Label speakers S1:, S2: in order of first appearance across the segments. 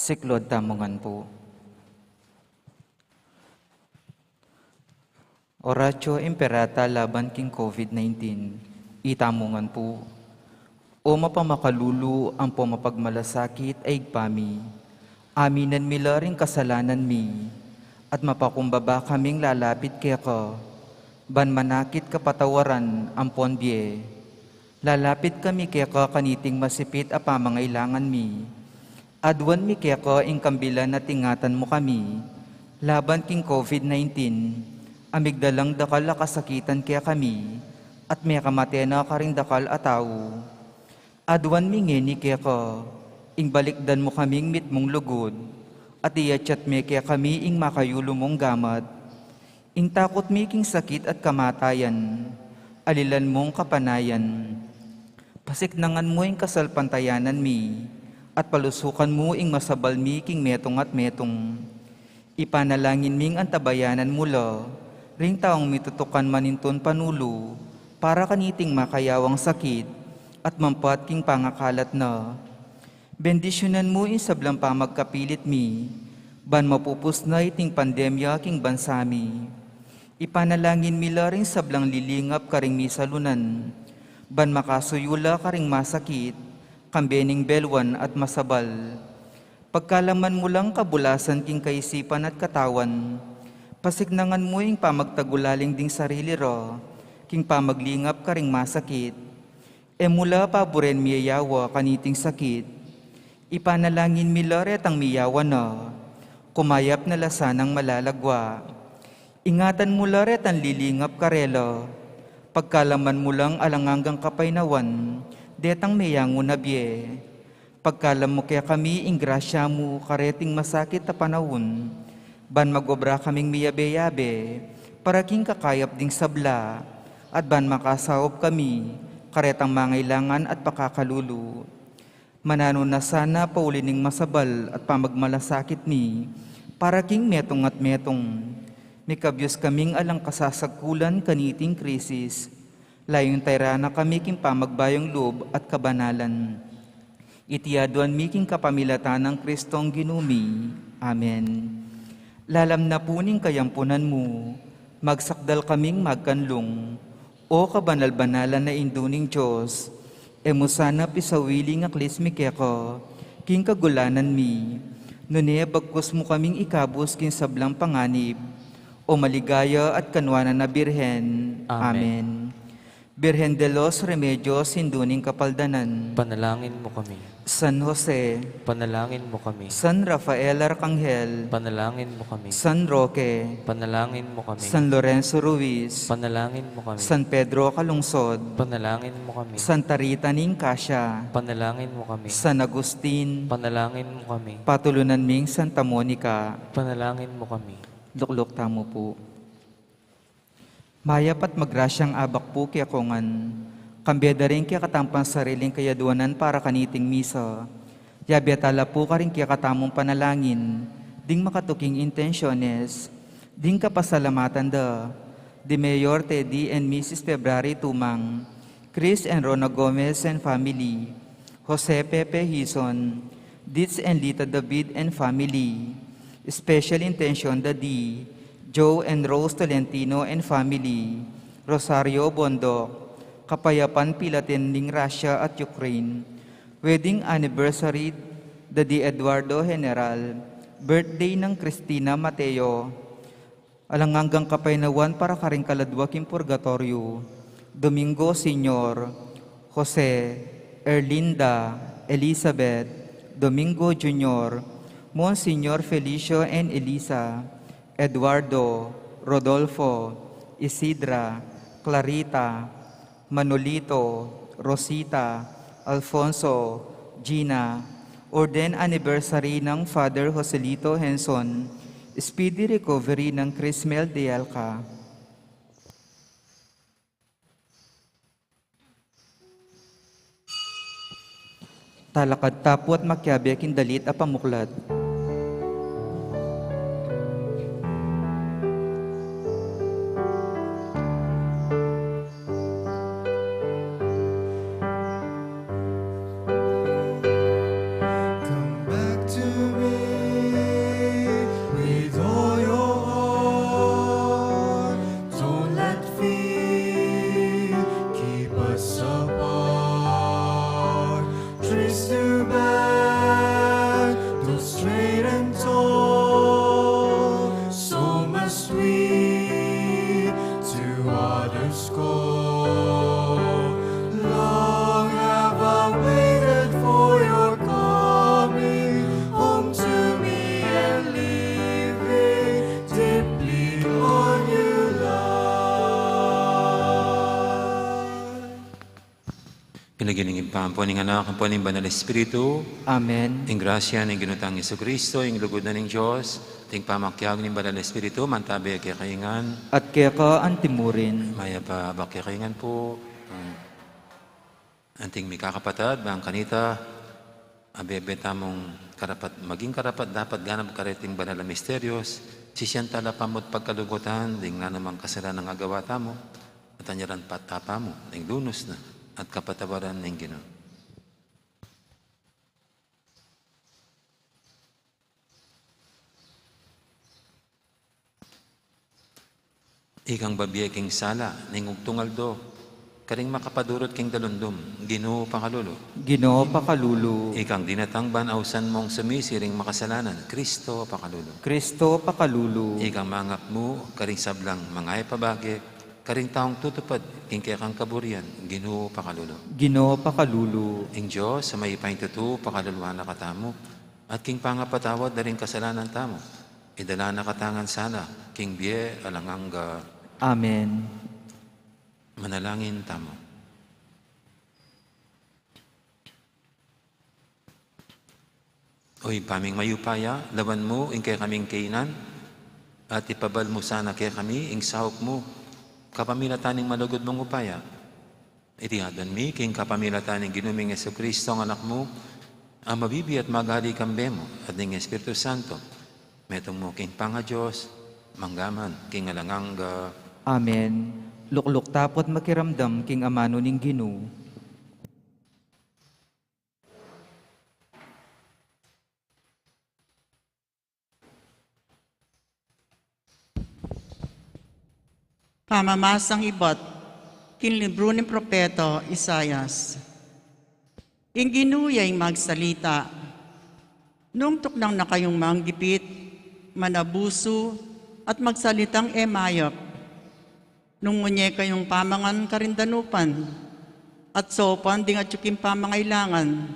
S1: Siklod tamongan po. Oratio imperata laban king COVID-19. Itamongan po. O mapamakalulu ang pumapagmalasakit ay igpami. Aminan mila ring kasalanan mi. At mapakumbaba kaming lalapit kaya ka. Ban manakit kapatawaran ang pondye. Lalapit kami kaya ka kaniting masipit a pamangailangan mi. Adwan mi kaya ka ingkambilan na tingatan mo kami. Laban king COVID-19, amigdalang dakal a kasakitan kaya kami, at may kamatena ka ring dakal a tao. Adwan mi ngeni kaya ka, ingbalikdan mo kaming mitmong lugod, at iyachat mi kaya kami ing makayulo mong gamat. Ing takot mi king sakit at kamatayan, alilan mong kapanayan. Pasiknangan mo ing kasalpantayanan mi, at palusukan mo ing masabal mi king metong at metong. Ipanalangin ming antabayanan mula, ring taong mitutukan maninton panulo, para kaniting makayawang sakit, at mampat king pangakalat na. Bendisyonan mo ing sablang pamagkapilit mi, ban mapupus na iting pandemya king bansami. Ipanalangin mila ring sablang lilingap karing misalunan, ban makasuyula karing masakit, kambening belwan at masabal. Pagkalaman mo lang kabulasan king kaisipan at katawan, pasignangan mo ing pamagtagulaling ding sarili ro, king pamaglingap karing masakit. E mula paboren miyayawa kaniting sakit, ipanalangin mila retang miyawa na, kumayap na lasanang malalagwa. Ingatan mo la retang lilingap karelo, pagkalaman mo lang alanganggang kapaynawan, detang mayango na biye. Pagkalam mo kaya kami, ingrasya mo, kareting masakit na panahon, ban magobra kaming miyabe-yabe, para king kakayap ding sabla, at ban makasawop kami, karetang mangailangan at pakakalulu. Manano na sana paulining masabal at pamagmalasakit ni, para king metong at metong. Mikabyos kaming alang kasasagkulan kaniting krisis, layong tayrana kami king pamagbayong loob at kabanalan. Itiyaduan mi king kapamilatan ng Kristong ginumi. Amen. Lalam na puning kayampunan mo, magsakdal kaming magkanlong, o kabanal-banalan na induning Diyos, emo sana pisawiling aklis mi keko, king kagulanan mi, nune bagkus mo kaming ikabos king sablang panganib, o maligaya at kanwanan na Birhen. Amen. Birhen de los Remedios, hinduning kapaldanan.
S2: Panalangin mo kami.
S1: San Jose,
S2: Panalangin mo kami.
S1: San Rafael Arcangel,
S2: Panalangin mo kami.
S1: San Roque,
S2: Panalangin mo kami.
S1: San Lorenzo Ruiz,
S2: Panalangin mo kami.
S1: San Pedro Calungsod,
S2: Panalangin mo kami.
S1: Santa Rita Ninkasya,
S2: Panalangin mo kami.
S1: San Agustin,
S2: Panalangin mo kami.
S1: Patulunan ming Santa Monica.
S2: Panalangin mo kami.
S1: Luklok tamo po. Mayap at magrasyang abak po kaya kongan, kambeda rin kaya katampang sariling kayaduanan para kaniting misa. Yabiatala po ka rin kaya katamong panalangin, ding makatuking intensyones, ding kapasalamatan da, di Mayor Teddy and Mrs. February Tumang, Chris and Rona Gomez and family, Jose Pepe Hison, Ditz and Lita David and family, special intention da di, Joe and Rose Tolentino and family, Rosario Bondok, Kapayapan Pilatin ng Russia at Ukraine, wedding anniversary da di Eduardo General, birthday ng Cristina Mateo, alanganggang kapaynawan para karing kaladwa king purgatorio, Domingo Senior, Jose, Erlinda, Elizabeth, Domingo Junior, Monsignor Felicio and Elisa, Eduardo, Rodolfo, Isidra, Clarita, Manolito, Rosita, Alfonso, Gina, Orden Anniversary ng Father Joselito Henson, Speedy Recovery ng Crismel de Alca. Talakad tapo at makyabek indalit a pamuklat.
S3: Come back to me. Pinaginingin pa po ng anak, po ng Banal Espiritu,
S1: Amen.
S3: ang grasya ng ginutang Yesu Kristo, ang lugod na ng Diyos, ting pamakyag ng Banal Espiritu, mantabi kaya kaingan,
S1: At kaya ka antimurin.
S3: maya pa bakya kaingan po, anting may kakapatad, bang kanita, abebeta mong karapat, maging karapat dapat ganap karating banal na misteryos, sisyan tala pamot pagkalugutan, ding nga namang kasalanan ng agawa tamo, at anyaran patapa mo, ding lunos na, at kapatawaran ng Ginoo. Ikang babiya king sala, ning ugtungal do, karing makapadurot king dalundom, Ginoo pakalulo.
S1: Ginoo pakalulu.
S3: Ikang dinatang banawsan mong sumisiring makasalanan, Kristo pakalulo.
S1: Kristo pakalulu.
S3: Ikang mangap mo, karing sablang mangay pabagi, karing taong tutupad, king kaya kang kaburian, Ginoo pakalulo.
S1: Ginoo pakalulu.
S3: Ing Diyos, sa may ipaintutu, pakaluluhan na katamo, at king pangapatawad na rin kasalanan tamo, idala na katangan sana, king biye alanganga,
S1: Amen.
S3: manalangin tamo. Oy, paming mayupaya, lawan mo, ing kaya kaming kainan, at ipabal mo sana kaya kami, ing sahok mo, kapamilataning malugod mong upaya. Itihadan mi, king kapamilataning ginuming Yesu Kristo ang anak mo, ang mabibi at magali kambe mo, at ng Espiritu Santo, metong mo king panga Diyos, manggaman, king alanganga,
S1: Amen. Lukluk tapot makiramdam king amano ning Ginoo.
S4: Pamamasang ibat, kinlibro ni Propeta Isayas. Ing ginuyay magsalita, nung tuknang na kayong manggipit, manabuso, at magsalitang emayap, nung ngunye kayong pamangan karindanupan, at sopan ding at yuking pamangailangan,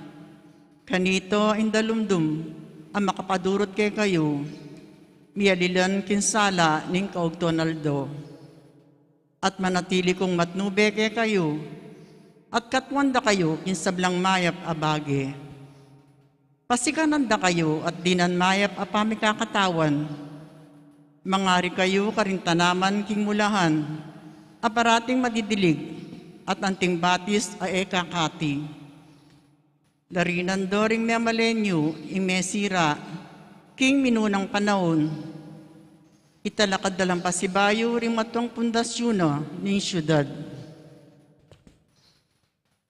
S4: kanito indalumdum, ang makapadurot kay kayo, mialilan kinsala ning kaugtonaldo. At manatili kong matnube kay kayo, at katwanda kayo kinsablang mayap abage. Pasikananda kayo at dinan mayap apamikakatawan. Mangari kayo karintanaman king mulahan, aparating madidilig, at anting batis ay kakati. Darinan doring memalenyo, imesira, king minunang panahon, italakad dalang pasibayo ring matong pundasyon ng syudad.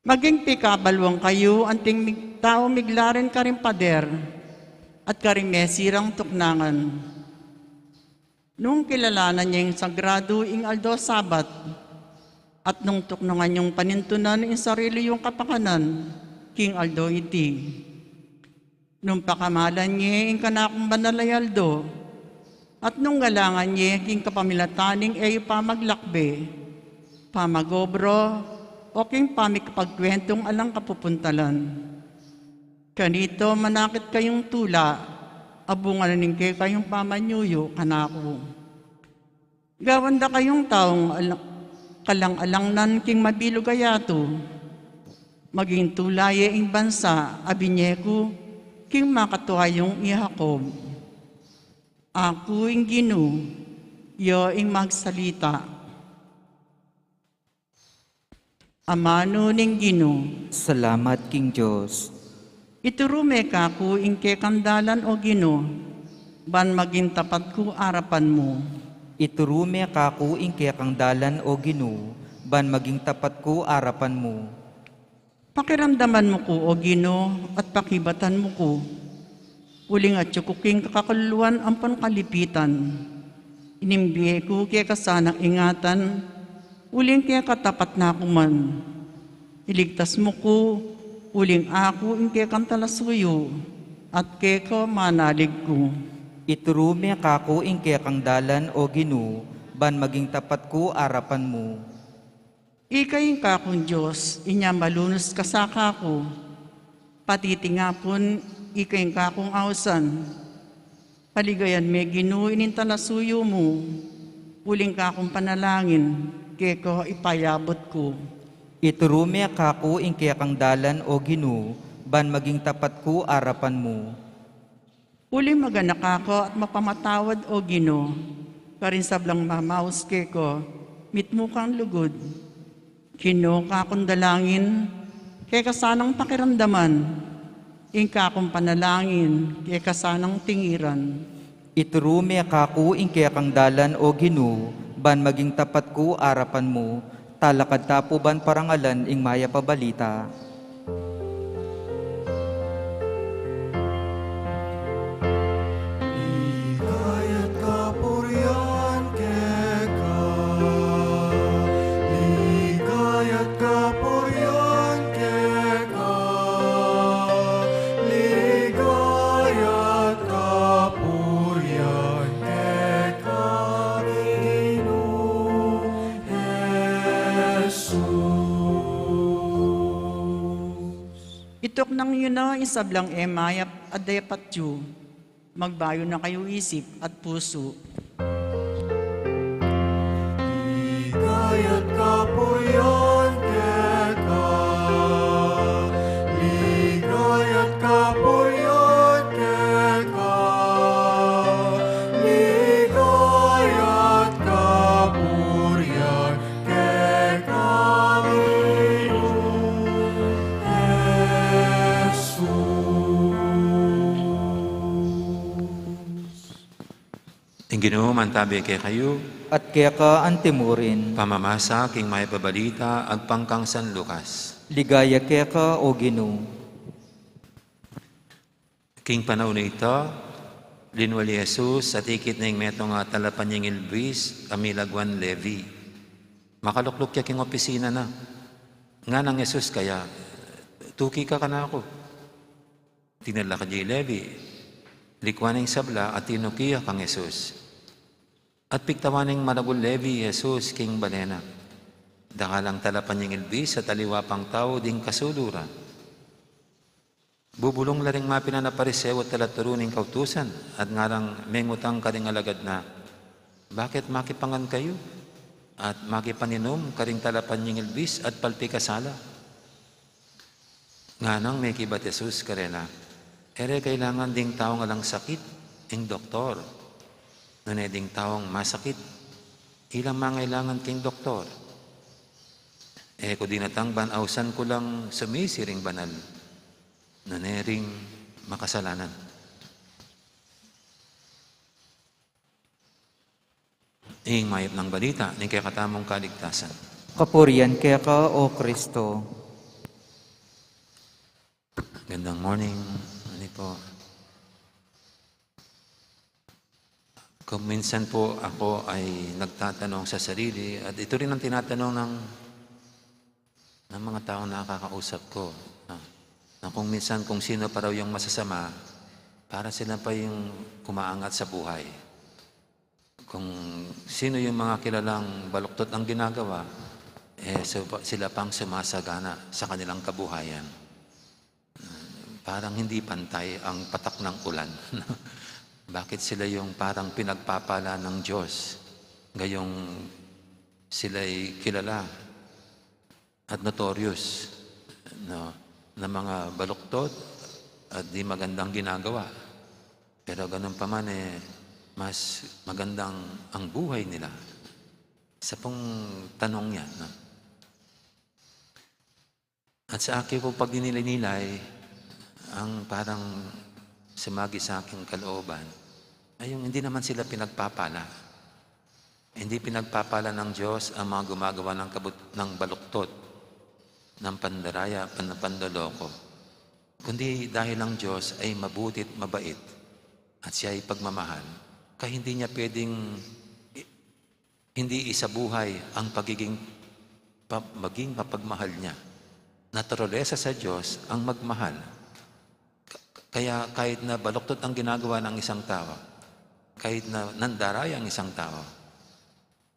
S4: Maging pikabalwang kayo, anting tao miglaren karing pader, at karing mesirang tuknangan. Nung kilalanan niya yung sagrado ing aldo sabat, at nung tuknangan yung panintunan ing sarili yung kapakanan, king aldo iti. Nung pakamalan niya ing kanakong banalayaldo, at nung galangan niya, king kapamilataning ay pamaglakbe, pamagobro, o king pamikapagkwentong alang kapupuntalan. Kanito manakit kayong tula, abungan ning kayong pamanyuyo kanako. Gawanda kayong taong kalang-alangnan king mabilugayato, maging tulaye ing bansa, abinyeko, king makatuayong ihakob. Ako ing Ginoo, yo ing magsalita. Amano ning Ginoo,
S1: Salamat king Diyos.
S4: iturume ka ko ing kekandalan o Ginoo, ban maging tapat ko arapan mo.
S1: Iturume kako ing kayakang dalan o Ginoo, ban maging tapat ko arapan mo.
S4: Pakiramdaman mo ko o Ginoo at pakibatan mo ko. Uling at yukuking kakakaluluan ang pangkalipitan. Inimbiye ko kaya kasanang ingatan, uling kaya katapat na ako man. Iligtas mo ko, uling ako ing kaya kantalasuyo, at kaya ko manalig ko.
S1: Iturume kako ing kayakang dalan o Ginoo, ban maging tapat ko arapan mo.
S4: Ikay kakong Diyos, inya malunos kasaka ko. Patitingapon, ikay kakong ausan. Paligayan may Ginoo inintalasuyo mo. Uling kakong panalangin, kaya ko ipayabot ko.
S1: Iturume kako ing kaya kang dalan o Ginoo, ban maging tapat ko arapan mo.
S4: Uli maganak ako at mapamatawad o Ginoo. Karin sablang mamaus ko, mit mo kang lugod. Ginoo ka akong dalangin, kaya kasanang pakiramdaman. Ingka akong panalangin, kaya kasanang tingiran.
S1: Iturume kako ing kaya kang dalan o Ginoo, ban maging tapat ko arapan mo. Talakad tapo ban parangalan ing maya pabalita.
S5: Ligayat kapurian keka, ligayat kapurian keka, ligayat kapurian keka, Ginoong Jesus.
S4: Itok nang yun na isablang emayap at dayapatyu. Magbayo na kayo isip at puso.
S5: Ligayat kapurian keka, ligayat kapurian keka, ligayat kapurian keka, Ginoong Jesus.
S3: Ang Ginoo mantabi kay kayo,
S1: At kaya ka antimurin,
S3: pamamasa king may pabalita agpangkang San Lucas.
S1: ligaya kaya ka o Ginoo.
S3: King panahon na ito, linwali Jesus sa tikit na yung meto nga talapan niyang ilbris, amilagwan Levi. Makaluklok kaya king opisina na. Nga nang Jesus kaya, tuki ka na ako. Tinala ka di Levi, likwan ng sabla at tinukiya kang Jesus. At piktawan ng managul Levi, Jesus, king balena. Dakalang talapan niyang ilbis sa taliwapang tao ding kasulura. Bubulong laring mapina na parisew at talaturuning kautusan at ngarang mengutang karing alagad na, bakit makipangan kayo at makipaninom karing talapan niyang ilbis at palpikasala? Nganang may kibat Jesus karena, ere kailangan ding tao nga lang sakit, ing doktor. Nunay ding taong masakit, ilang mangailangan king doktor. Ko dinatang banausan ko lang sumisiring banal. Nunay ring makasalanan. Ing mayap ng balita, ni kaya katamong kaligtasan.
S1: Kapurian kaya ka o Kristo.
S3: Gandang morning. Ano po? Kung minsan po ako ay nagtatanong sa sarili, at ito rin ang tinatanong ng mga taong nakakausap ko, na kung minsan kung sino pa raw yung masasama, para sila pa yung kumaangat sa buhay. Kung sino yung mga kilalang baluktot ang ginagawa, sila pang sumasagana sa kanilang kabuhayan. Parang hindi pantay ang patak ng ulan. Bakit sila yung parang pinagpapala ng Diyos? Gayong sila'y kilala at notorious na mga baluktot at di magandang ginagawa. Pero ganun pa man mas magandang ang buhay nila. Isa pong tanong niya. No? At sa akin po pag dinilay-nilay, ang parang sumagi sa aking kalooban, ay yung hindi naman sila pinagpapala. Hindi pinagpapala ng Diyos ang mga gumagawa ng baluktot, ng pandaraya, pandaloko. Kundi dahil ang Diyos ay mabutit, mabait, at siya ay pagmamahal, kaya hindi niya pwedeng hindi isabuhay ang maging mapagmahal niya. Naturalesa sa Diyos ang magmahal. Kaya kahit na baluktot ang ginagawa ng isang tao, kahit na nandaraya ang isang tao,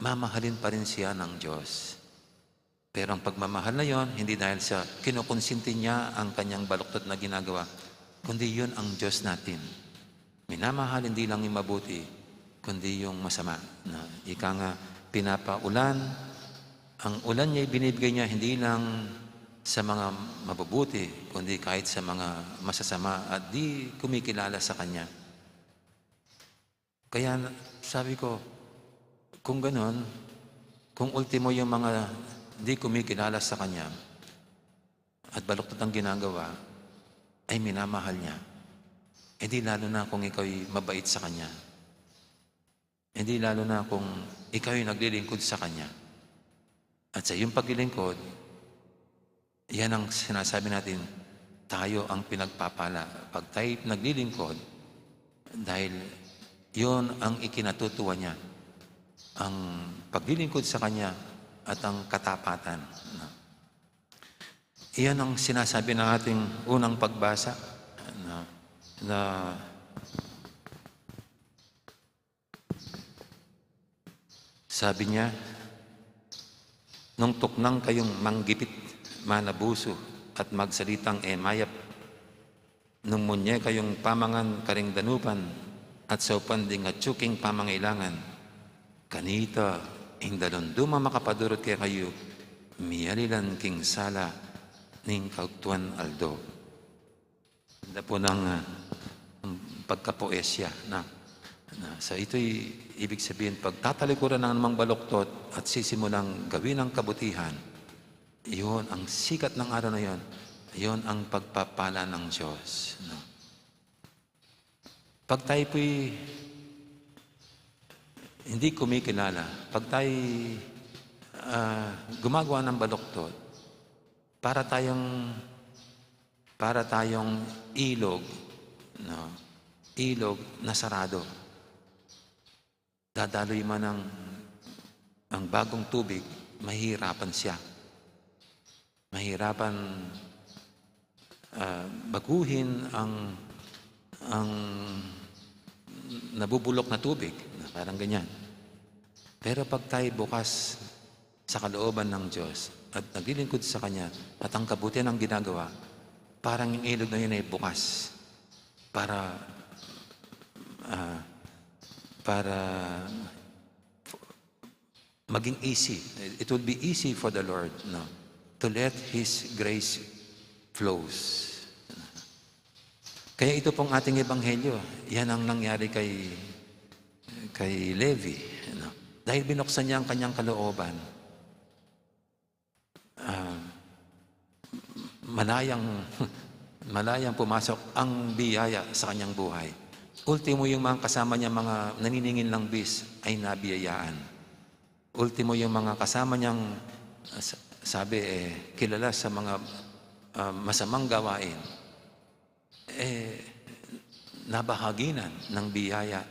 S3: mamahalin pa rin siya ng Diyos. Pero ang pagmamahal na yon, hindi dahil sa kinukonsinti niya ang kanyang baluktot na ginagawa, kundi yun ang Diyos natin. Minamahal hindi lang yung mabuti, kundi yung masama. Ika nga, pinapaulan Ang ulan niya binibigay niya hindi lang sa mga mabubuti, kundi kahit sa mga masasama at di kumikilala sa Kanya. Kaya sabi ko, kung ganon, kung ultimo yung mga di kumikilala sa Kanya at baluktot ang ginagawa, ay minamahal niya, hindi lalo na kung ikaw'y mabait sa Kanya. Hindi lalo na kung ikaw'y naglilingkod sa Kanya. At sa iyong paglilingkod, yan ang sinasabi natin, tayo ang pinagpapala. Pag tayo naglilingkod, dahil yon ang ikinatutuwa niya, ang paglilingkod sa Kanya at ang katapatan. Iyan ang sinasabi ng ating unang pagbasa na sabi niya, nung tuknang kayong manggipit, manabuso at magsalitang emayap, nung munye kayong pamangan karingdanupan at saupanding at tsuking pamangailangan, kanita indalonduma makapadurot kaya kayo, miyalilan king sala ning kautuan aldo. Ganda po ng pagkapoesya so ito'y ibig sabihin, pag tatalikuran ng namang baluktot at sisimulang gawin ang kabutihan, iyon ang sikat ng araw na yon, iyon ang pagpapala ng Diyos. Pag tayo po'y hindi kumikilala, pag tayo gumagawa ng baluktot, para tayong ilog, ilog na sarado. Dadaloy man ang bagong tubig, mahirapan siya. Mahirapan baguhin ang nabubulok na tubig, parang ganyan. Pero pag tayo bukas sa kalooban ng Diyos at naglilingkod sa Kanya at ang kabutihan ng ginagawa, parang yung ilog na yun ay bukas para maging easy. It will be easy for the Lord to let His grace flows. Kaya ito pong ating ebanghelyo, yan ang nangyari kay Levi. Dahil binuksan niya ang kanyang kalooban, malayang pumasok ang biyaya sa kanyang buhay. Ultimo yung mga kasama niya, mga naniningin lang bis, ay nabiyayaan. Ultimo yung mga kasama niyang, sabi, kilala sa mga masamang gawain, nabahaginan ng biyaya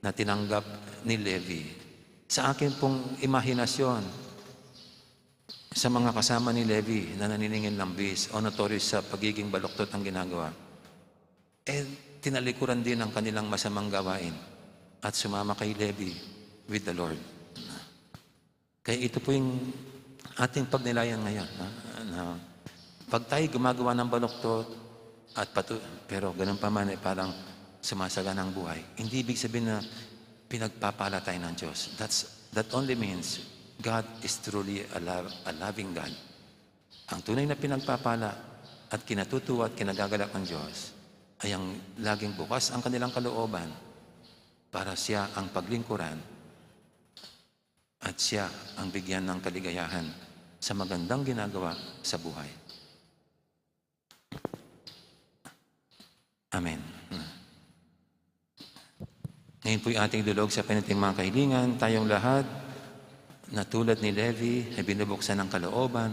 S3: na tinanggap ni Levi. Sa akin pong imahinasyon, sa mga kasama ni Levi na naniningin lang bis o notorious sa pagiging baluktot ang ginagawa, tinalikuran din ang kanilang masamang gawain at sumama kay Levi with the Lord. Kaya ito po yung ating pagnilayan ngayon. Pag tayo gumagawa ng baluktot pero ganun pa man parang sumasaga ng buhay, hindi ibig sabihin na pinagpapala tayo ng Diyos. That only means God is truly a loving God. Ang tunay na pinagpapala at kinatutuwa at kinagagalak ng Diyos ay ang laging bukas ang kanilang kalooban para siya ang paglingkuran at siya ang bigyan ng kaligayahan sa magandang ginagawa sa buhay. Amen. Ngayon po'y ating dulog sa paniting mga kahilingan. Tayong lahat na tulad ni Levi ay binubuksan ng kalooban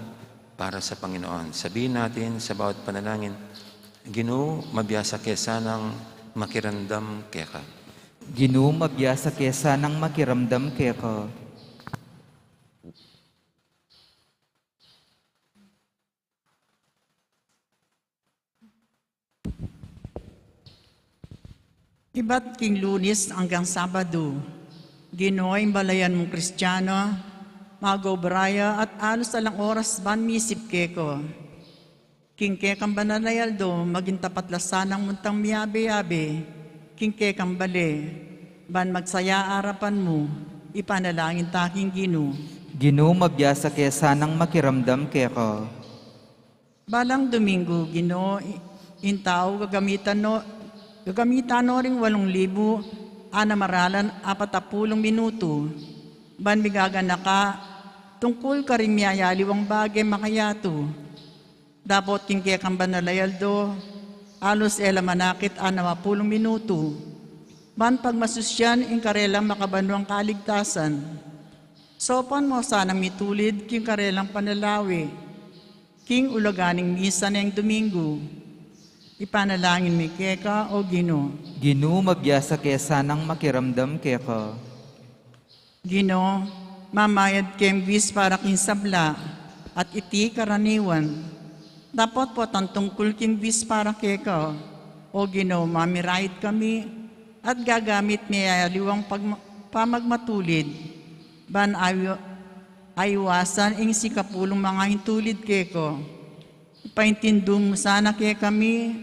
S3: para sa Panginoon. Sabihin natin sa bawat panalangin, Ginoo, mabiyasa kesa ng makirandam keka.
S1: Ginoo, mabiyasa kesa ng makiramdam keka.
S4: Iba't king Lunes hanggang Sabado, Ginoo'y balayan mong Kristiyano, magobraya at alos alang oras ban misip keko. King kekang bananayaldo, maging tapatlasan ng muntang miyabe-yabe, king kekang bale, ban magsaya arapan mo, ipanalangin taking Ginoo.
S1: Ginoo mabiyasa kaya sanang makiramdam kaya ka.
S4: Balang Domingo, Ginoo, intao gagamitan no ring 8,000 maralan 40 minuto. Ban bigagana ka, tungkol ka rin miyayaliwang bagay makayato. Dapat king kaya kang banalayaldo, alos manakit 60 minuto. Ban pagmasusyan, ing karelang makabanuang kaligtasan. Sopan mo sanang mitulid, king karelang panalawi. King ulaganing misa ng Domingo. Ipanalangin mi keka o Ginoo.
S1: Ginoo mabiyasa kaya sanang makiramdam kaya ka.
S4: Ginoo, mamayad kembis para kinsabla at iti karaniwan. Dapat po tungkol kembis para keka o Ginoo, mamirait kami at gagamit niya liwang pamagmatulid. Ban aywasan ing sikapulong mga hintulid keko. Ipaintindum mo sana kaya kami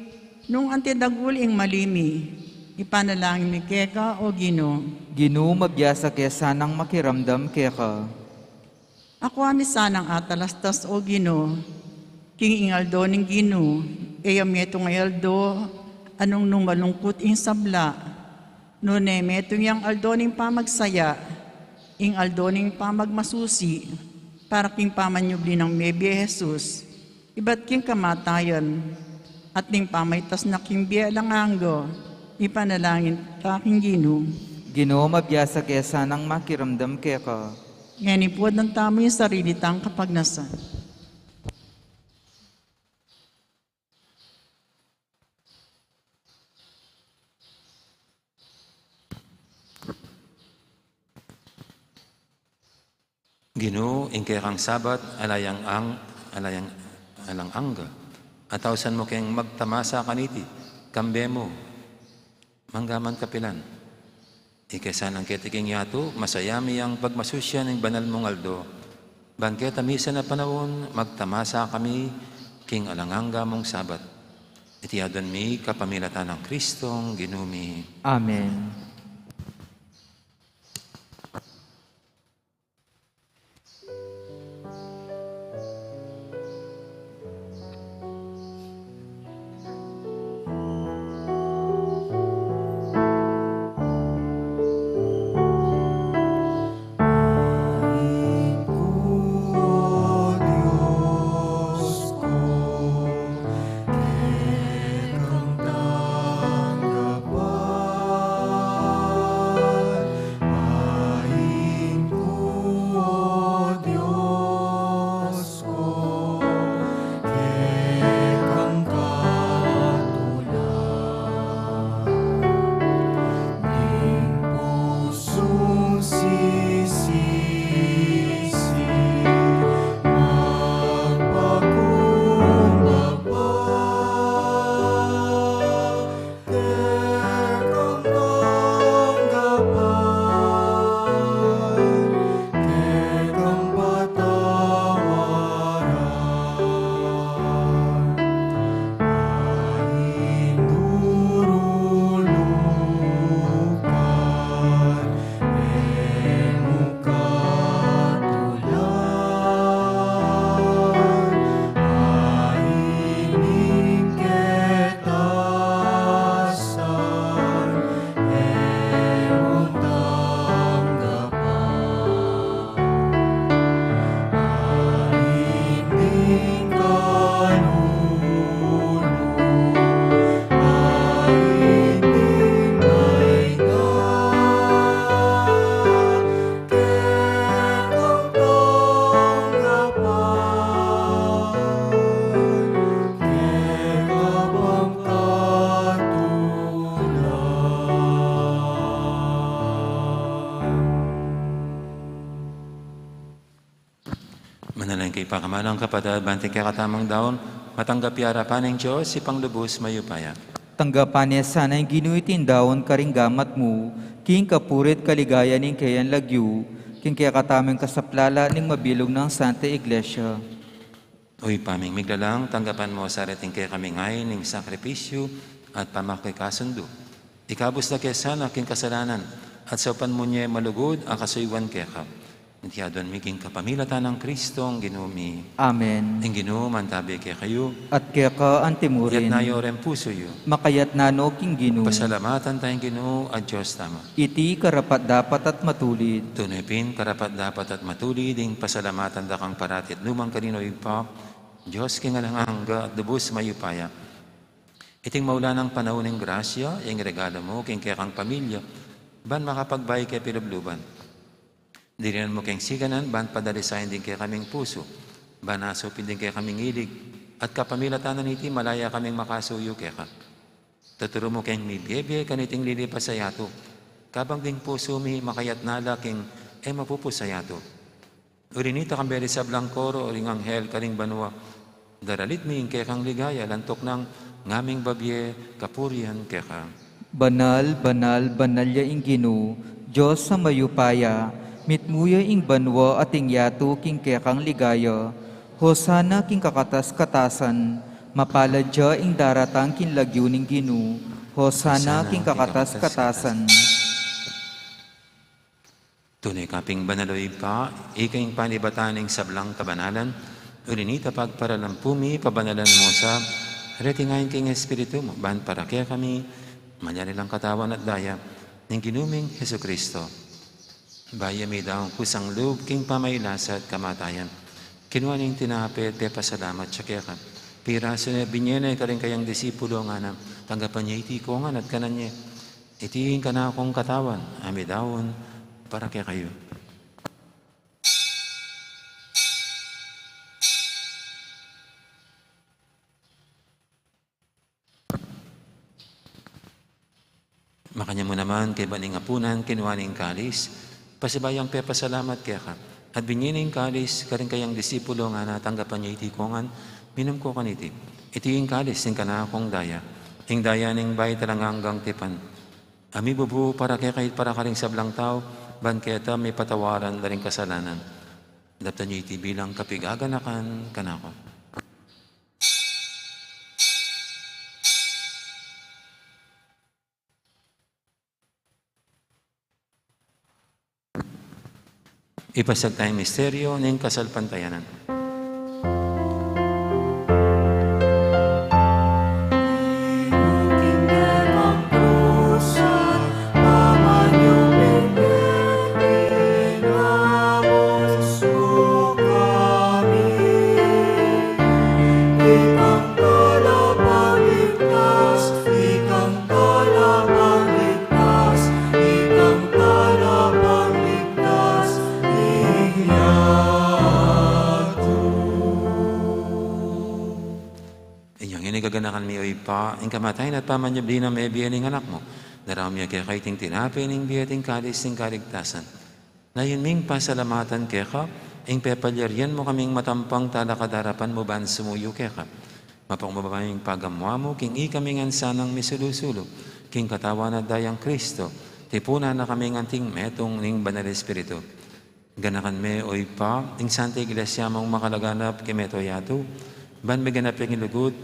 S4: nung antidagul ing malimi. Ipanalangin mi keka o Ginoo.
S1: Ginoo mabiyasa kaya sanang makiramdam kaya ka.
S4: Ako ami sanang atalastas o Ginoo. King ingaldo ning Ginoo. Meto ngayaldo anong nung malungkot ing sabla. Nune meto yang aldo ning pamagsaya. Ing aldo ning pamagmasusi. Para king pamanyubli ng Mebye Jesus. Iba't king kamatayan, at ning pamaytas na king bialanganggo, ipanalangin ka king Ginoo.
S1: Ginoo mabiyasa kaya sanang makiramdam kaya ka.
S4: Ngayon ipuad ng tamo yung sarili tang kapagnasan.
S3: Ginoo, ingkay kang sabat, alang angga. Atawsan mo kayong magtamasa kaniti, kambe mo, manggaman kapilan. Ikasan ang ketiking yato, masayami ang pagmasusya ng banal mong aldo. Bangketa misa na panahon, magtamasa kami, king alanganga mong sabat. Itiyadan mi kapamilatan ng Kristong ginumi.
S1: Amen.
S3: Manalangin kay pakamalang kapatid, banting kay katamang daon, matanggap harapan ng Diyos, si Panglubos mayupaya.
S1: Tanggapan niya sana yung ginuitindaon karinggamat mo, king kapurit kaligaya ning kayan lagyu, king kaya katamang kasaplala ning mabilog ng Santa Iglesia.
S3: Uy, paming miglalang, tanggapan mo sa rating kay kami ngayon ng sakripisyo at pamakikasundo. Ikabos na kaya sana aking kasalanan at sa upan mo niya malugod ang kasuywan kaya ka. Itiadon mi king kapamilatan ng Kristo ang ginumi.
S1: Amen.
S3: Ang ginuman tabi kay kayo.
S1: At kaya ka
S3: Yat
S1: antimurin,
S3: na yorem puso yu.
S1: makayat nano king Ginoo.
S3: Pasalamatan tayong Ginoo at Diyos tama.
S1: Iti karapat dapat at matulid.
S3: Tunipin, karapat dapat at matulid, ding pasalamatan da kang paratit lumang kanino pa, Diyos kingalanganga at lubos mayupaya. Iting maula ng panahon ng grasya, yung regalo mo, king kaya kang pamilya, ban makapagbay kay pilubluban. Dirinan mo keng siganan, ban padalisayin din kaya kaming puso, ban nasupin din kaya kaming ilig, at kapamilatanan iti malaya kaming makasuyo kaya ka. Tuturo mo keng mibiyebe, kaniting lilipas sa yato, kabang ding puso mi makayat nala king mapupusayato. Urinita kang beri sa blangkoro, uring anghel karing banwa, daralit mi kaya kang ligaya, lantok ng ngaming babye, kapurihan kaya ka.
S1: Banal, banal, banalya ing Ginoo, Diyos sa mayupaya, mitmuya ing banwa at ing yato king kekang ligaya, hosana king kakatas-katasan, mapaladya ing daratang king lagyo ning Ginoo, hosana king kakatas-katasan.
S3: Tunay kaping banaloy pa, ikaing panibataning sablang kabanalan, ulinita pagparalampumi, pabanalan mo sa retingayin king Espiritu mo, ban para kaya kami, manyarilang katawan at daya, ng ginuming Heso Kristo. Baya may daong kusang loob, king pamailasa at kamatayan. Kinuha ning tinapit, te pasalamat siya kaya ka. Piraso na binyena ka rin kayang disipulo nga na tanggapan niya iti ko nga at kanan niya. Itiin ka na akong katawan, amidawon, para kaya kayo. Makanya mo naman kay baning apunan, kinuhaning kalis, pasibayang pasalamat kaya ka. At binyining kalis, karing kayang disipulo nga natanggapan niya iti kongan, minum ko kaniti. Itiing kalis, ning kana akong daya. Ing daya ning bay talanganggang tipan. Ami bubu para kaya kahit para karing sablang tao, ban kaya may patawaran na rin kasalanan. Dapta niya iti bilang kapigaganakan kanako. Ipasag tayong misteryo ng kasalpantayanan. Gaganakan mi oy pa, ang kamatayan at pamanyabli na may biyaning anak mo. Daram niya kaya kaiting tinapi ng biyating kalis ng kaligtasan. Na yun ming pasalamatan kaya ka, ang pepalyaryan mo kaming matampang talakadarapan mo ban sumuyo kaya ka. Mapangmabayang pagamwa mo, king ikaming ansanang misulusulo, king katawan at dayang Kristo, tipuna na kaming anting metong ning banal Espiritu. Ganakan me oy pa, ang Santa Iglesia mong makalaganap kay meto yato, ban may ganap yung ilugod,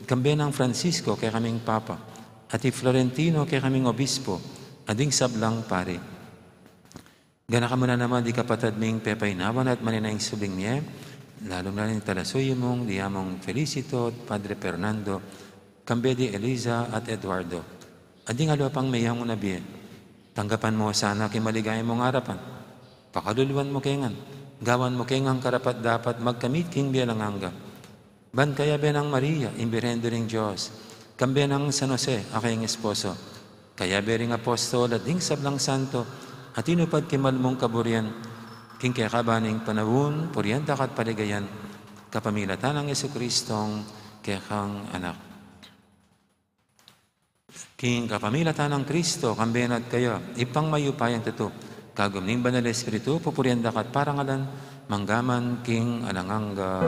S3: kambe ng Francisco kay kaming Papa, at Florentino kay kaming Obispo, ading sablang pare. Gana ka muna naman di kapatad ming pepaynawan at maninaing subing niya, lalo na rin talasuyo mong diyamong Felicito at Padre Fernando, kambe di Eliza at Eduardo. Ading alo pang mayang unabiye, tanggapan mo sana kay maligay mong harapan, pakaluluan mo kengan, gawan mo kengang karapat dapat magkamit king bialanganga. Ban kaya benang Maria, imbirendo ring Diyos, kambe ng San Jose, aking esposo, kaya bering apostol at ding sablang santo, at inupad kimalmong kaburian, king kaya kabaning panahon, purienta kat paligayan, kapamilatan ng Jesucristong kaya kang anak. King kapamilatan ng Kristo, kambe at kaya, ipang mayupayang tuto, kagum ning banal Espiritu, pupurienta kat parangalan, manggaman king alanganga.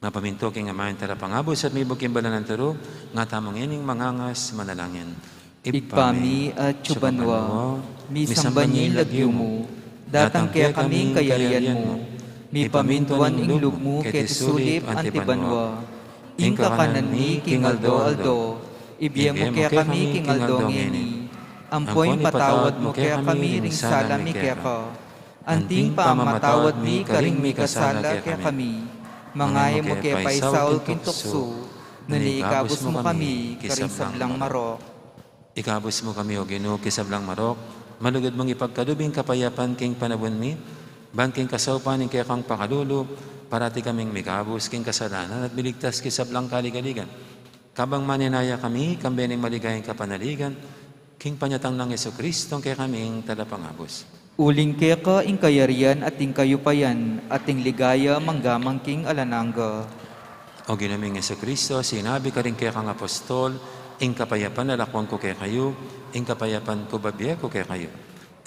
S3: Mapaminto king amayan tarapangabos at may bukim bala ng taro, nga tamang ining mangangas manalangin.
S1: Ipami at Chubanwa, misambanyay lagyo mo, datang kaya kaming kayarian mo, Mi pamintuan ing lugmo ket sulip antibanwa. Ing kakanan mi king aldo, ibiya mo kaya kami king aldo ngeni. Ampoy patawad mo kaya kami ring sala mi kaya ka. Anting pamamatawad mi karing mi kasala kaya kami. Mangaya mo kaya paisaw kintukso. Nanikabos mo kami karing sablang marok.
S3: Ikabos mo kami o Ginoo kisablang marok, malugod mong ipagkalubing kapayapan king panabon mi, bangking kasaupan kaya kang pakalulub, parati kaming mikabos king kasalanan at biligtas kisablang kaligaligan. Kabang maninaya kami, kambening maligayang kapanaligan, king panyatang ng Jesucristo kaya kaming talapangabos.
S1: Uling kaya ka ing kayarian at ing kayupayan at ing ligaya manggamang king alananga.
S3: O ginaming Jesucristo, sinabi ka rin kaya kang apostol, ing kapayapan nalakwang ko kaya kayo, ing kapayapan ko babiya ko kaya kayo.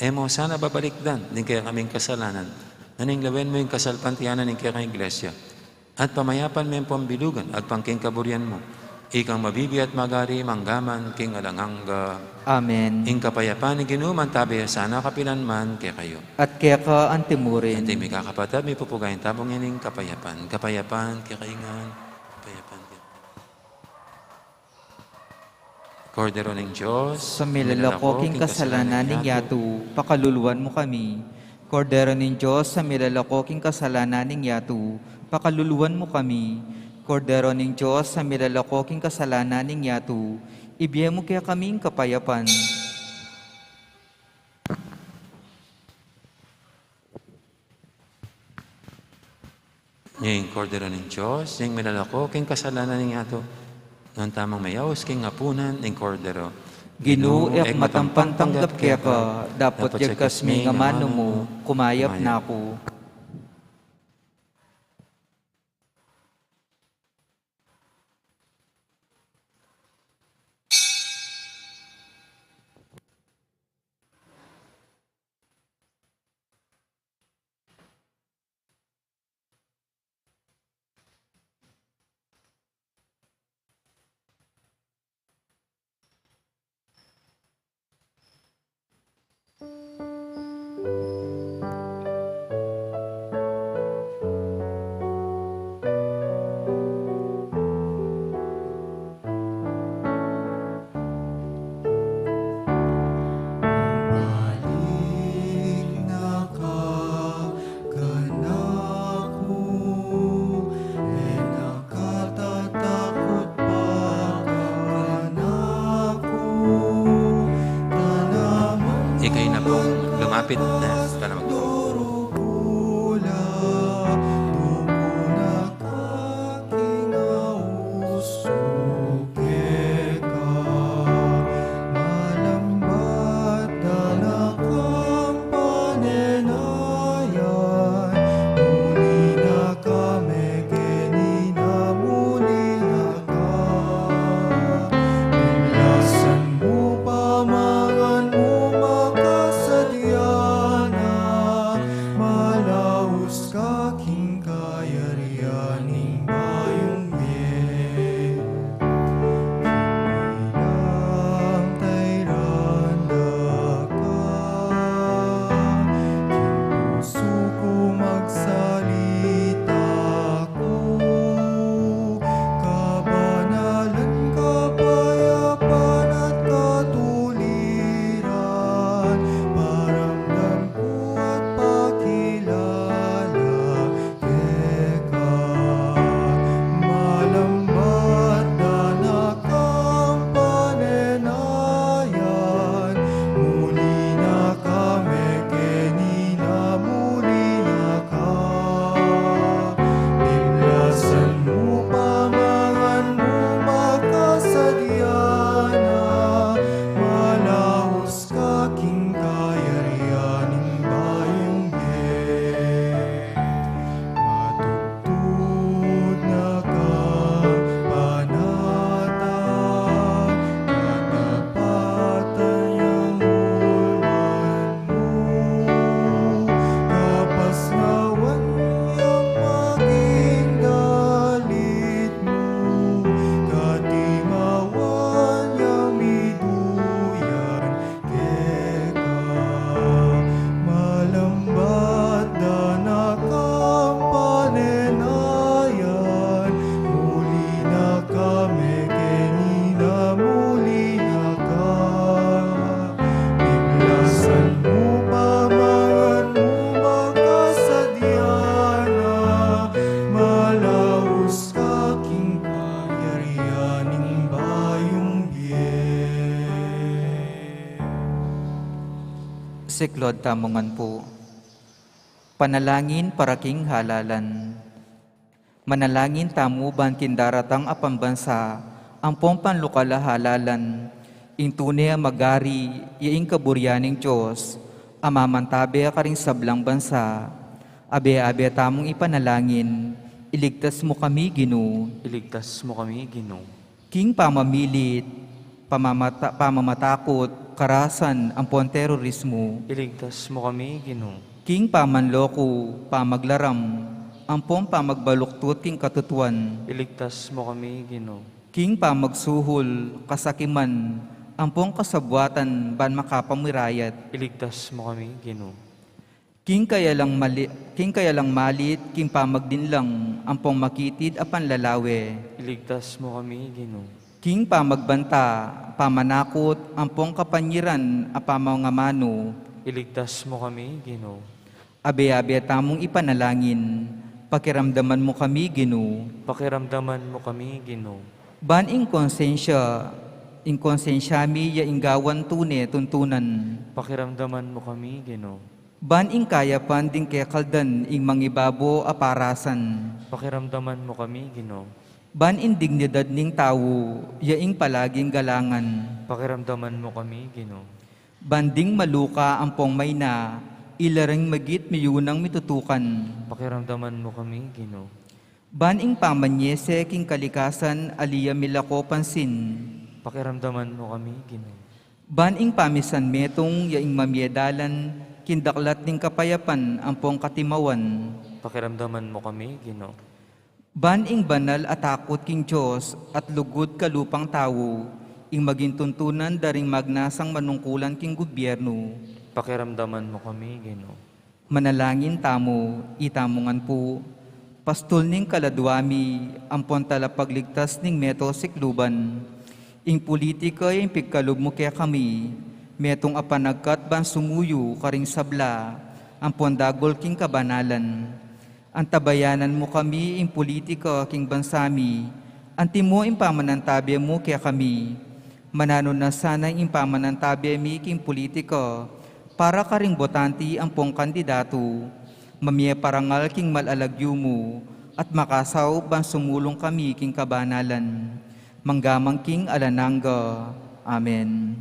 S3: Emo sana babalikdan, din kaya kaming kasalanan, naning lawen mo yung kasalpantianan ng kaya kang iglesia, at pamayapan mo yung pambilugan at pangking kaburian mo, ikang mabibi at magari manggaman king alanganga.
S1: Amen.
S3: Ing kapayapan ni ginuman tabi sana kapilan man kaya kayo.
S1: At kaya ka antimurin.
S3: At may kakapatid, may pupugayin tabong yaning kapayapan. Kapayapan, kaya kaingan, kapayapan. Kordero ng Diyos,
S1: Sa milalako king kasalanan ning yatu, pakaluluwan mo kami. Kordero ng Diyos, sa milalako king kasalanan ning yatu, pakaluluwan mo kami. Kordero ng Diyos, sa milalako king kasalanan ning yatu, ibiya mo kaya kaming kapayapan.
S3: Ngayong kordero ng Diyos, yung milalako, king kasalanan ng yato, noon tamang mayaos, king ngapunan, ng kordero.
S1: Ginoo ek matampan tanggap kaya ka, dapat yagkas mi nga mano mo, kumayap na ako.
S5: Balik na ka kanako, nakatatakot pa kanako, tanaman
S3: Ikay na pong lumapit na para magpapalala.
S5: durugula, dumuna ka kinausuke ka, malambat dalakang panenayan, muli na kami kenina, muli na ka. Pinlasan mo, pamangan mo, makasadyana,
S1: Siklod tamongan po. Panalangin para king halalan. Manalangin tamo ban kindaratang apambansa, ang pompan lokal halalan, ing tunay ang magari, iing kaburyaning Diyos, amamantabe ka rin sablang bansa, abe-abe tamong ipanalangin, iligtas mo kami, Ginoo.
S2: Iligtas mo kami, Ginoo.
S1: King pamamilit, pamamatakot, karasan, ampon terorismo,
S2: Iligtas mo kami, Ginoo.
S1: king pamanloko, pamaglaram, ampon pamagbaluktot king katutuan,
S2: Iligtas mo kami, Ginoo.
S1: king pamagsuhol, kasakiman, ampong kasabwatan, ban makapamirayat,
S2: Iligtas mo kami, Ginoo.
S1: king kaya lang malit, king pamagdinlang, ampong makitid apan lalawe,
S2: Iligtas mo kami, Ginoo.
S1: king pamagbanta, pamanakot, ampong kapanyiran, apamaungamano,
S2: Iligtas mo kami, Ginoo.
S1: abe-abe tamong ipanalangin, pakiramdaman mo kami, Ginoo.
S2: Pakiramdaman mo kami, Ginoo.
S1: Ban inkonsensyami ya inggawan tune tuntunan,
S2: Pakiramdaman mo kami, Ginoo.
S1: ban ing kaya pan ding kekaldan ing mangibabo aparasan,
S2: Pakiramdaman mo kami, Ginoo.
S1: ban in dignidad ning tawo, ya ing palaging galangan,
S2: Pakiramdaman mo kami, Ginoo.
S1: banding maluka ampong may na, ilaring magit miyunang mitutukan,
S2: Pakiramdaman mo kami, Ginoo.
S1: ban ing pamanyese king kalikasan aliya milako pansin,
S2: Pakiramdaman mo kami, Ginoo.
S1: ban ing pamisan metong ya ing mamyedalan, kindaklat ning kapayapan ampong katimawan,
S2: Pakiramdaman mo kami, Ginoo.
S1: ban ing banal at takot king Diyos at lugod kalupang tawo, ing maging tuntunan daring magnasang manungkulan king gobyerno.
S2: Pakiramdaman mo kami, Ginoo.
S1: Manalangin tamo, itamongan po, pastol ning kaladwami, ampon talapagligtas ning meto sikluban, ing politika ing pigkalob mo kaya kami, metong apanagkat ban sumuyo karing sabla, ampon dagol king kabanalan. Antabayanan mo kami ing politika king bansami, anti mo ing pamanantabi mo kaya kami, manano na sana ing pamanantabi mi king politika, para karing botanti ang pong kandidato, mamye parangal king malalagyo mo, at makasaw ban sumulong kami king kabanalan. Manggamang king alananga. Amen.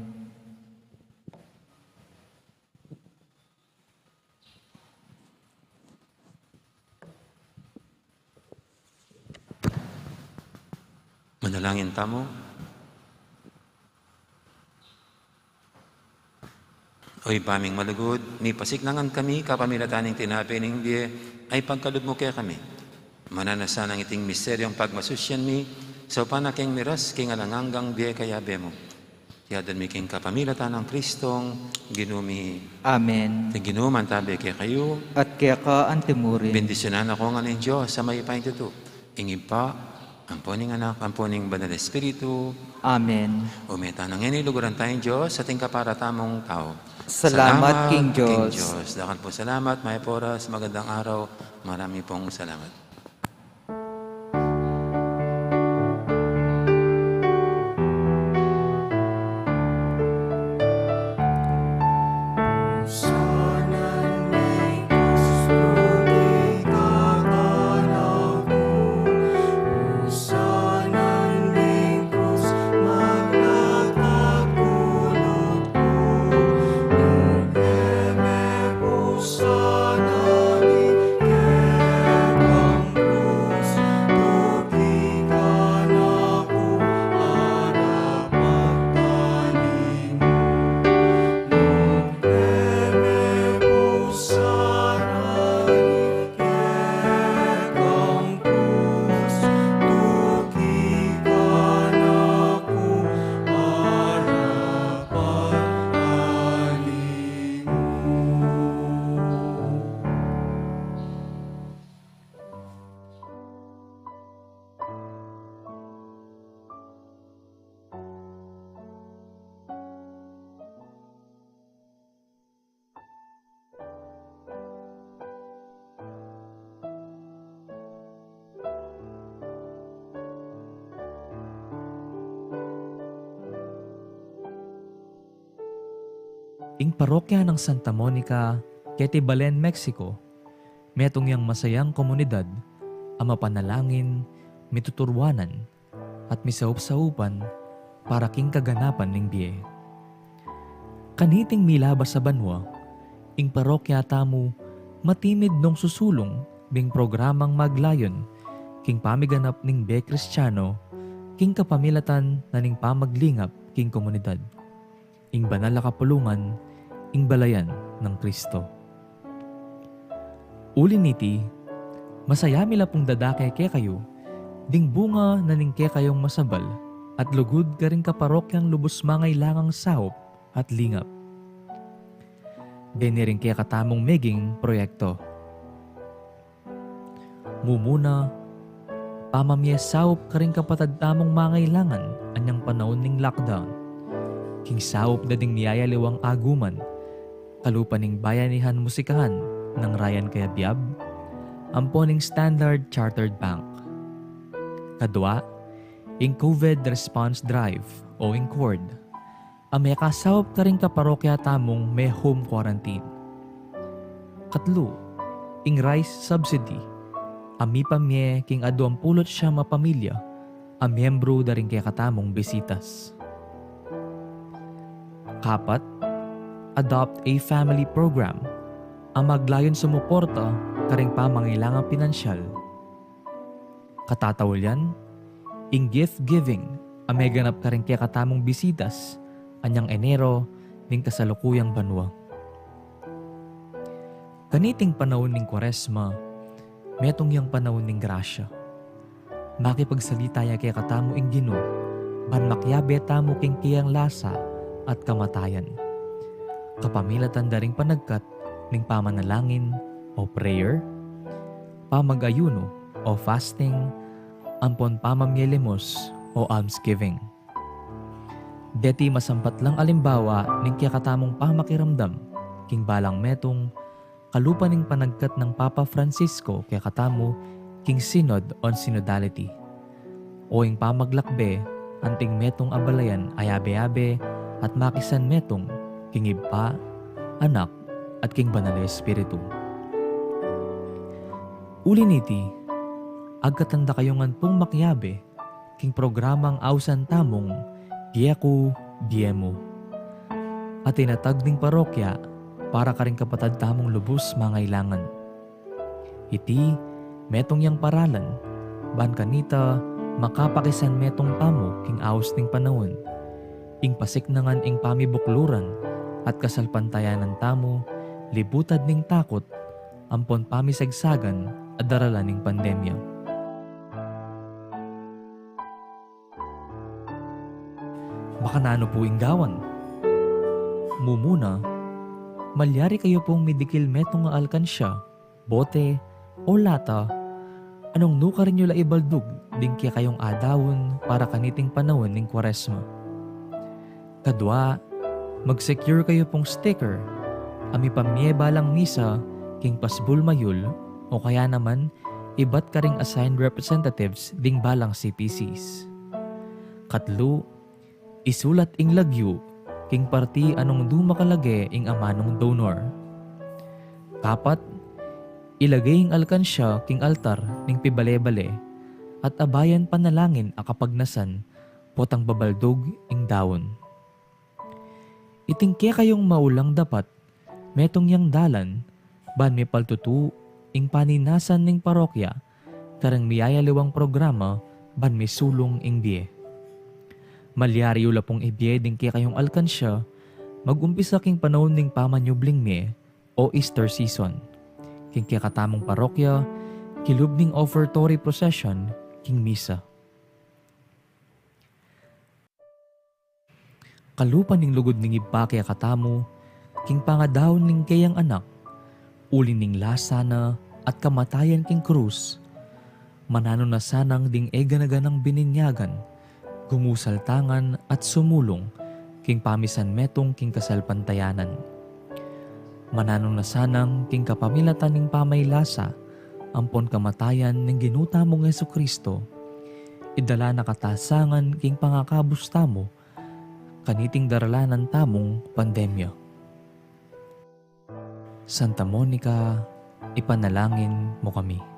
S3: Manalangin tamo. Oy paming malugod, ni pasiklangan kami, kapamilataning tinapining diye, ay pagkalod mo kaya kami. Mananasan ang iting misteryong pagmasusyan mi, sa panaking miras, king alanganggang diye kaya bemo. Tiyadan mi king kapamilatan ng Kristong, ginumi.
S1: Amen.
S3: Ginuman tabi kaya kayo,
S1: At kaya ka antimurin.
S3: bendisyonan ako nga ng Diyos sa may pahintuto. Ingib pa, ang poning anak, ang poning banal espiritu,
S1: Amen.
S3: umeta ng iniluguran tayong Diyos sa ating kaparatamong tao.
S1: Salamat, King Diyos.
S3: Dakan po salamat, may poras, magandang araw, marami pong salamat.
S6: ing parokya ng Santa Monica, Ketibalen, Mexico, metong yang masayang komunidad, ang mapanalangin, mituturwanan, at misaup-saupan para king kaganapan ng biye. Kaniting milabas sa banwa, ing parokya tamo, matimid nung susulong, ding programang maglayon, king pamiganap ning be Kristiyano, king kapamilatan na ning pamaglingap king komunidad. Ing banal na kapulungan, ing balayan ng Kristo. Uliniti, masaya mila pong dadake ke kayo, ding bunga na ning ke kayong masabal, at lugod ka rin kaparokyang lubos mangailangang sahop at lingap. Diniring kaya katamong meging proyekto. Mumuna, pamamyesaup ka rin kapatad tamong mangailangan anyang panahon ning lockdown. King saup na ding niyayaliwang aguman, kalupaning bayanihan musikahan ng Ryan Kayabyab, amponing Standard Chartered Bank. Kadwa, ing COVID Response Drive o ing CORD, may kasawap ka rin kaparokya tamong may home quarantine. Katlo, ing rice subsidy, ami pamye king aduang pulot siya mapamilya, ang miyembro da rin kaya katamong bisitas. Kapat, adopt a family program, ang maglayon sumuporta ka rin pa mangailangang pinansyal. Katatawalyan, ing gift giving, ang may ganap ka rin kaya katamong bisitas, anyang Enero ning kasalukuyang banwa. Kaniting panahon ning Kwaresma, metong yang panahon ning grasya. Makipagsalita ya kaya katamo ing Ginoo, ban makyabe tamo king kiyang lasa at kamatayan. Kapamilatan daring panagkat ning pamanalangin o prayer, pamagayuno o fasting, ampon pamamyelimos o almsgiving. Deti masampat lang alimbawa ning kaya katamong pamakiramdam, king balang metong kalupa ning panagkat ng Papa Francisco kaya katamo king Synod on Synodality. O ing pamaglakbe, anting metong abalayan ayabe-abe at makisan metong king Iba, Anak at king Banal na Espiritu. Uliniti, agkatanda kayongan pong makyabe, king programang ausan tamong Dieko Diemo. At tinatag ding parokya para ka rin kapatad tamong lubos mangailangan. Iti, metong yang paralan, ban kanita makapakisan metong tamo king aos ning panahon. Ing pasiknangan ing pamibukluran at kasalpantayanan tamo, libutad ning takot, ampon pamisagsagan at daralan ning pandemya. Baka nano po inggawan. Mumuna, malyari kayo pong midikil metong nga alkansya, bote, o lata, anong nuka rin nyo la ibaldug, ding kaya kayong adawon para kaniting panahon ng Kwaresma. Kadwa, mag-secure kayo pong sticker, ami pamyeba lang misa, king pasbul mayul, o kaya naman, iba't ka ring assigned representatives ding balang CPCs. Katlo, isulat ing lagyo, king parti anong dumakalage ing amanong donor. Kapat, ilagay ing alkansya king altar ning pibale-bale, at abayan panalangin akapagnasan, potang babaldog ing dawon. Itingke kayong maulang dapat, metong yang dalan, ban may paltutu, ing paninasan ning parokya, karang miyayaliwang programa, ban may sulong ing biye. Malyari ula pong ibiye din kaya kayong alkansya, mag-umpisa king panahon ning pamanyubling me o Easter season. King kaya katamong parokya, kilub ning offertory procession, king misa. Kalupan ning lugod ning iba kaya katamo, king pangadawon ning kayang anak, uli ning lasana at kamatayan king krus, manano na sanang ding eganaganang bininyagan, gumusaltangan at sumulong, king pamisan metong king kasalpantayanan. Mananong na sanang king kapamilatan ning pamaylasa, ampon kamatayan ning ginuta mong Jesucristo, idala na katasangan king pangakabus tamo, kaniting daralanan tamong pandemya. Santa Monica, ipanalangin mo kami.